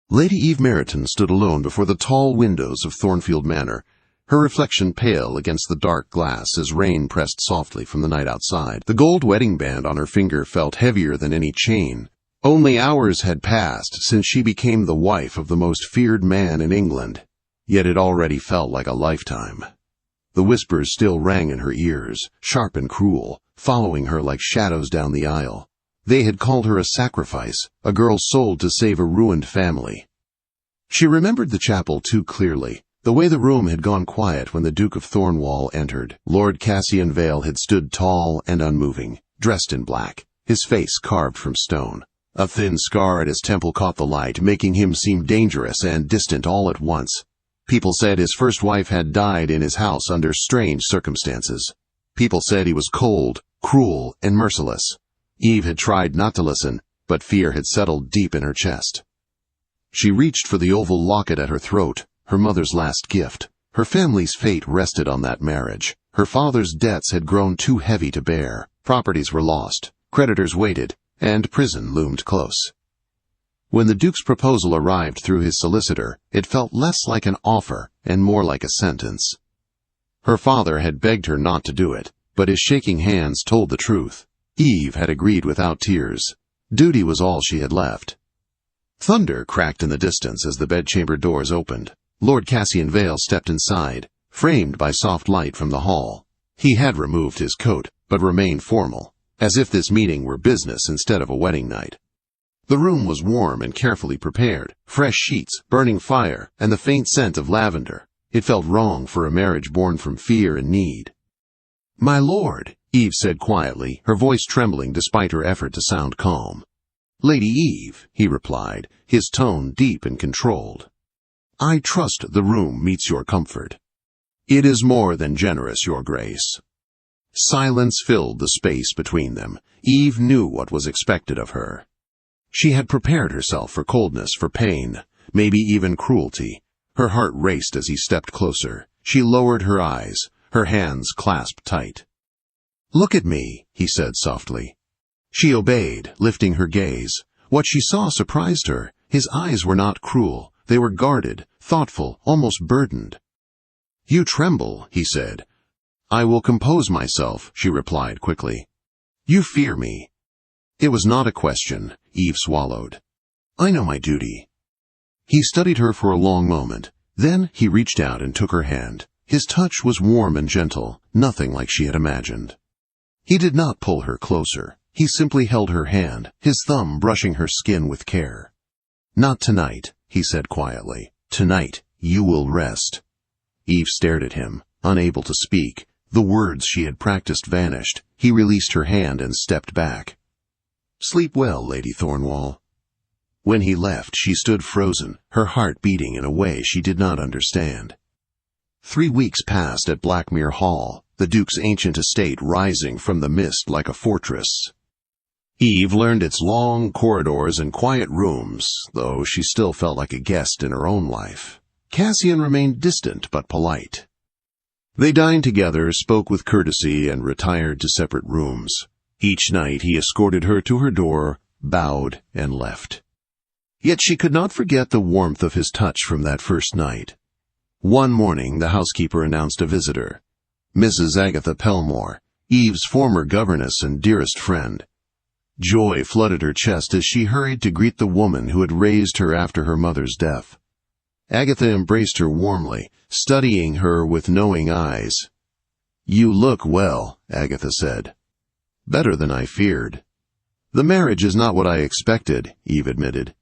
Lady Eve Meryton stood alone before the tall windows of Thornfield Manor, her reflection pale against the dark glass as rain pressed softly from the night outside. The gold wedding band on her finger felt heavier than any chain. Only hours had passed since she became the wife of the most feared man in England, yet it already felt like a lifetime. The whispers still rang in her ears, sharp and cruel, following her like shadows down the aisle. They had called her a sacrifice, a girl sold to save a ruined family. She remembered the chapel too clearly. The way the room had gone quiet when the Duke of Thornwall entered. Lord Cassian Vale had stood tall and unmoving, dressed in black, his face carved from stone. A thin scar at his temple caught the light, making him seem dangerous and distant all at once. People said his first wife had died in his house under strange circumstances. People said he was cold, cruel, and merciless. Eve had tried not to listen, but fear had settled deep in her chest. She reached for the oval locket at her throat, her mother's last gift. Her family's fate rested on that marriage. Her father's debts had grown too heavy to bear. Properties were lost, creditors waited, and prison loomed close. When the Duke's proposal arrived through his solicitor, it felt less like an offer and more like a sentence. Her father had begged her not to do it, but his shaking hands told the truth. Eve had agreed without tears. Duty was all she had left. Thunder cracked in the distance as the bedchamber doors opened. Lord Cassian Vale stepped inside, framed by soft light from the hall. He had removed his coat, but remained formal, as if this meeting were business instead of a wedding night. The room was warm and carefully prepared, fresh sheets, burning fire, and the faint scent of lavender. It felt wrong for a marriage born from fear and need. "My lord," Eve said quietly, her voice trembling despite her effort to sound calm. "Lady Eve," he replied, his tone deep and controlled. "I trust the room meets your comfort." "It is more than generous, your grace." Silence filled the space between them. Eve knew what was expected of her. She had prepared herself for coldness, for pain, maybe even cruelty. Her heart raced as he stepped closer. She lowered her eyes, her hands clasped tight. "Look at me," he said softly. She obeyed, lifting her gaze. What she saw surprised her. His eyes were not cruel. They were guarded, thoughtful, almost burdened. "You tremble," he said. "I will compose myself," she replied quickly. "You fear me." It was not a question, Eve swallowed. "I know my duty." He studied her for a long moment. Then he reached out and took her hand. His touch was warm and gentle, nothing like she had imagined. He did not pull her closer. He simply held her hand, his thumb brushing her skin with care. "Not tonight," he said quietly. "Tonight, you will rest." Eve stared at him, unable to speak. The words she had practiced vanished. He released her hand and stepped back. "Sleep well, Lady Thornwall." When he left, she stood frozen, her heart beating in a way she did not understand. 3 weeks passed at Blackmere Hall, the Duke's ancient estate rising from the mist like a fortress. Eve learned its long corridors and quiet rooms, though she still felt like a guest in her own life. Cassian remained distant but polite. They dined together, spoke with courtesy, and retired to separate rooms. Each night he escorted her to her door, bowed, and left. Yet she could not forget the warmth of his touch from that first night. One morning the housekeeper announced a visitor. Mrs. Agatha Pelmore, Eve's former governess and dearest friend. Joy flooded her chest as she hurried to greet the woman who had raised her after her mother's death. Agatha embraced her warmly, studying her with knowing eyes. "You look well," Agatha said. "Better than I feared." "The marriage is not what I expected," Eve admitted.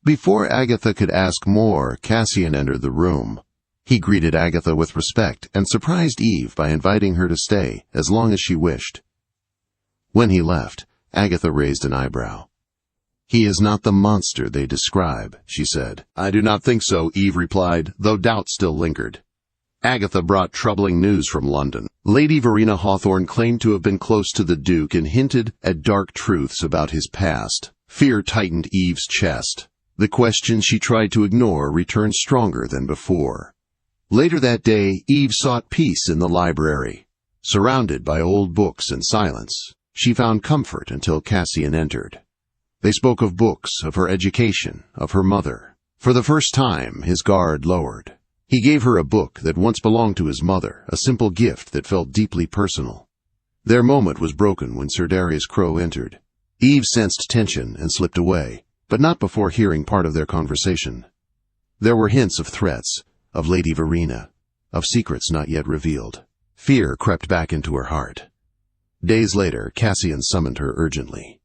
Before Agatha could ask more, Cassian entered the room. He greeted Agatha with respect and surprised Eve by inviting her to stay as long as she wished. When he left, Agatha raised an eyebrow. "He is not the monster they describe," she said. "I do not think so," Eve replied, though doubt still lingered. Agatha brought troubling news from London. Lady Verena Hawthorne claimed to have been close to the Duke and hinted at dark truths about his past. Fear tightened Eve's chest. The questions she tried to ignore returned stronger than before. Later that day, Eve sought peace in the library. Surrounded by old books and silence, she found comfort until Cassian entered. They spoke of books, of her education, of her mother. For the first time, his guard lowered. He gave her a book that once belonged to his mother, a simple gift that felt deeply personal. Their moment was broken when Sir Darius Crowe entered. Eve sensed tension and slipped away, but not before hearing part of their conversation. There were hints of threats, of Lady Verena, of secrets not yet revealed. Fear crept back into her heart. Days later, Cassian summoned her urgently.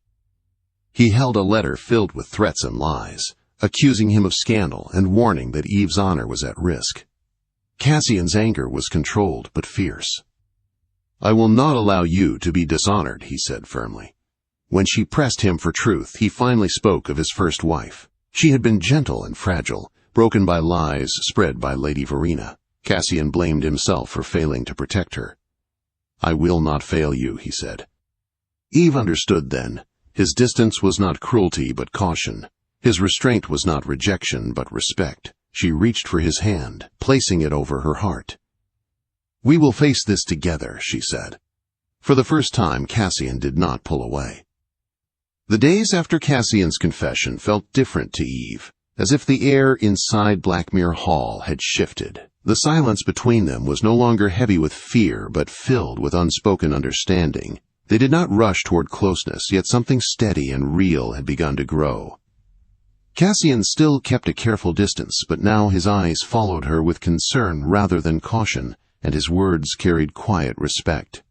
He held a letter filled with threats and lies, accusing him of scandal and warning that Eve's honor was at risk. Cassian's anger was controlled but fierce. "I will not allow you to be dishonored," he said firmly. When she pressed him for truth, he finally spoke of his first wife. She had been gentle and fragile, broken by lies spread by Lady Verena. Cassian blamed himself for failing to protect her. "I will not fail you," he said. Eve understood then. His distance was not cruelty but caution. His restraint was not rejection but respect. She reached for his hand, placing it over her heart. "We will face this together," she said. For the first time, Cassian did not pull away. The days after Cassian's confession felt different to Eve, as if the air inside Blackmere Hall had shifted. The silence between them was no longer heavy with fear, but filled with unspoken understanding. They did not rush toward closeness, yet something steady and real had begun to grow. Cassian still kept a careful distance, but now his eyes followed her with concern rather than caution, and his words carried quiet respect.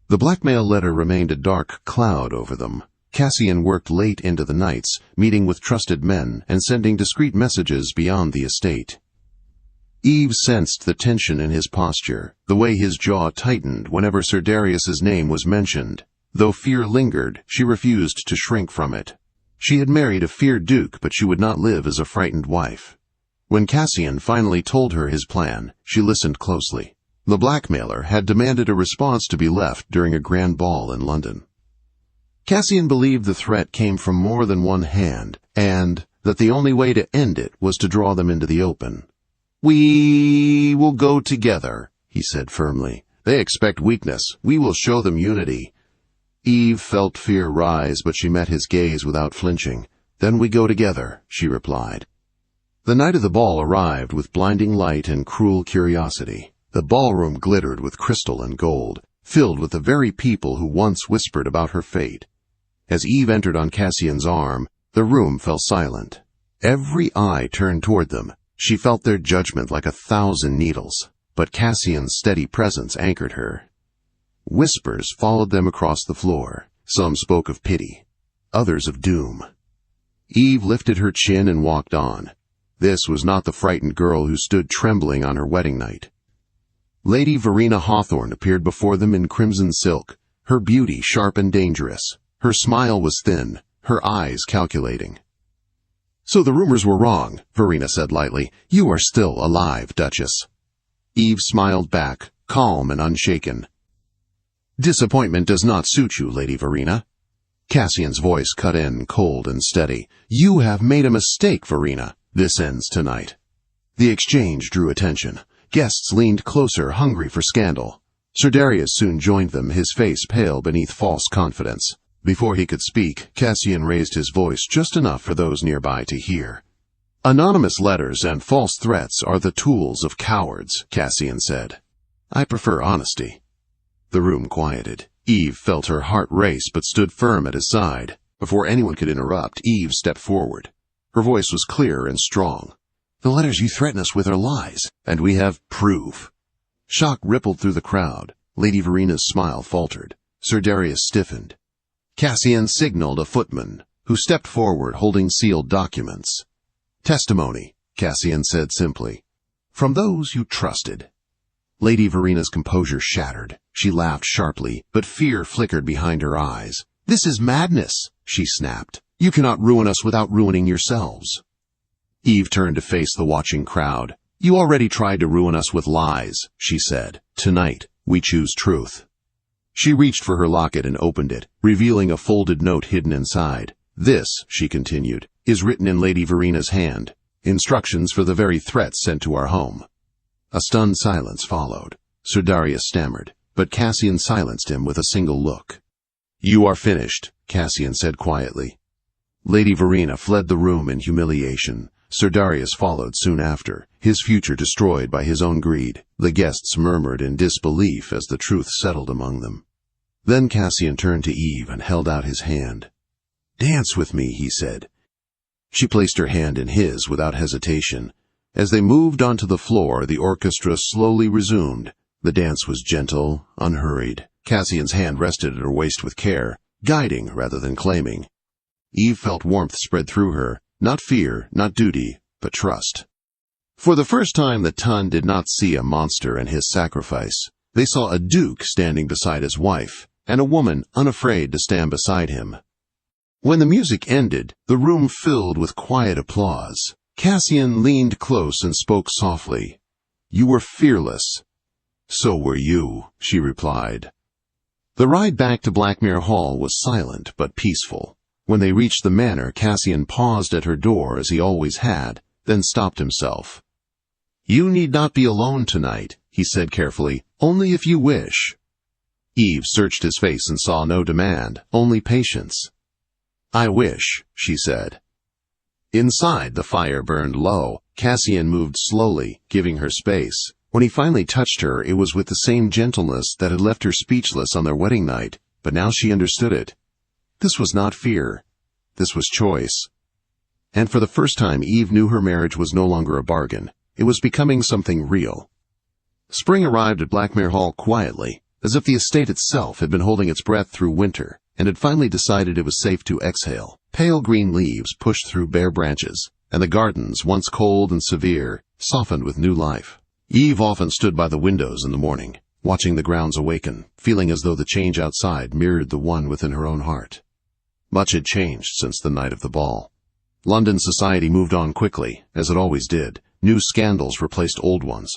The blackmail letter remained a dark cloud over them. Cassian worked late into the nights, meeting with trusted men and sending discreet messages beyond the estate. Eve sensed the tension in his posture, the way his jaw tightened whenever Sir Darius's name was mentioned. Though fear lingered, she refused to shrink from it. She had married a feared duke, but she would not live as a frightened wife. When Cassian finally told her his plan, she listened closely. The blackmailer had demanded a response to be left during a grand ball in London. Cassian believed the threat came from more than one hand, and that the only way to end it was to draw them into the open. "We will go together," he said firmly. "They expect weakness. We will show them unity." Eve felt fear rise, but she met his gaze without flinching. "Then we go together," she replied. The night of the ball arrived with blinding light and cruel curiosity. The ballroom glittered with crystal and gold, filled with the very people who once whispered about her fate. As Eve entered on Cassian's arm, the room fell silent. Every eye turned toward them. She felt their judgment like 1,000 needles, but Cassian's steady presence anchored her. Whispers followed them across the floor. Some spoke of pity, others of doom. Eve lifted her chin and walked on. This was not the frightened girl who stood trembling on her wedding night. Lady Verena Hawthorne appeared before them in crimson silk, her beauty sharp and dangerous. Her smile was thin, her eyes calculating. "So the rumors were wrong," Verena said lightly. "You are still alive, Duchess." Eve smiled back, calm and unshaken. "Disappointment does not suit you, Lady Verena." Cassian's voice cut in, cold and steady. "You have made a mistake, Verena. This ends tonight." The exchange drew attention. Guests leaned closer, hungry for scandal. Sir Darius soon joined them, his face pale beneath false confidence. Before he could speak, Cassian raised his voice just enough for those nearby to hear. "Anonymous letters and false threats are the tools of cowards," Cassian said. "I prefer honesty." The room quieted. Eve felt her heart race but stood firm at his side. Before anyone could interrupt, Eve stepped forward. Her voice was clear and strong. "The letters you threaten us with are lies, and we have proof." Shock rippled through the crowd. Lady Verena's smile faltered. Sir Darius stiffened. Cassian signaled a footman, who stepped forward holding sealed documents. "Testimony," Cassian said simply. "From those you trusted." Lady Verena's composure shattered. She laughed sharply, but fear flickered behind her eyes. "This is madness," she snapped. "You cannot ruin us without ruining yourselves." Eve turned to face the watching crowd. "You already tried to ruin us with lies," she said. "Tonight, we choose truth." She reached for her locket and opened it, revealing a folded note hidden inside. "This," she continued, "is written in Lady Verena's hand. Instructions for the very threats sent to our home." A stunned silence followed. Sir Darius stammered, but Cassian silenced him with a single look. "You are finished," Cassian said quietly. Lady Verena fled the room in humiliation. Sir Darius followed soon after, his future destroyed by his own greed. The guests murmured in disbelief as the truth settled among them. Then Cassian turned to Eve and held out his hand. "Dance with me," he said. She placed her hand in his without hesitation. As they moved onto the floor, the orchestra slowly resumed. The dance was gentle, unhurried. Cassian's hand rested at her waist with care, guiding rather than claiming. Eve felt warmth spread through her, not fear, not duty, but trust. For the first time, the Tun did not see a monster and his sacrifice. They saw a duke standing beside his wife, and a woman unafraid to stand beside him. When the music ended, the room filled with quiet applause. Cassian leaned close and spoke softly. "You were fearless." "So were you," she replied. The ride back to Blackmere Hall was silent but peaceful. When they reached the manor, Cassian paused at her door as he always had, then stopped himself. "You need not be alone tonight," he said carefully, "only if you wish." Eve searched his face and saw no demand, only patience. "I wish," she said. Inside, the fire burned low. Cassian moved slowly, giving her space. When he finally touched her, it was with the same gentleness that had left her speechless on their wedding night, but now she understood it. This was not fear. This was choice. And for the first time, Eve knew her marriage was no longer a bargain. It was becoming something real. Spring arrived at Blackmere Hall quietly, as if the estate itself had been holding its breath through winter, and had finally decided it was safe to exhale. Pale green leaves pushed through bare branches, and the gardens, once cold and severe, softened with new life. Eve often stood by the windows in the morning, watching the grounds awaken, feeling as though the change outside mirrored the one within her own heart. Much had changed since the night of the ball. London society moved on quickly, as it always did. New scandals replaced old ones.